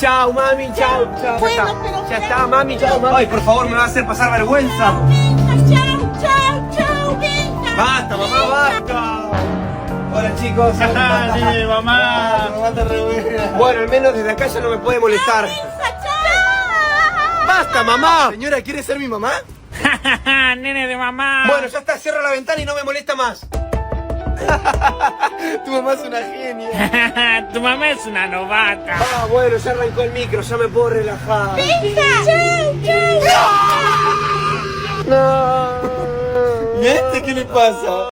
chao, mami, chao, chao. Bueno, Ya pero está, ya está, mami, chao, mami. Ay, por favor, me va a hacer pasar vergüenza. Chao, chao, chao, venga. Basta, mamá, basta. Hola, chicos. Sí, mamá. Bueno, al menos desde acá ya no me puede molestar. ¡Basta, mamá! Señora, ¿quiere ser mi mamá? Nene de mamá. Bueno, ya está, cierra la ventana y no me molesta más. Tu mamá es una genia. Tu mamá es una novata. Ah, bueno, ya arrancó el micro, ya me puedo relajar. Chao, chao. No. ¿Y este qué le pasa?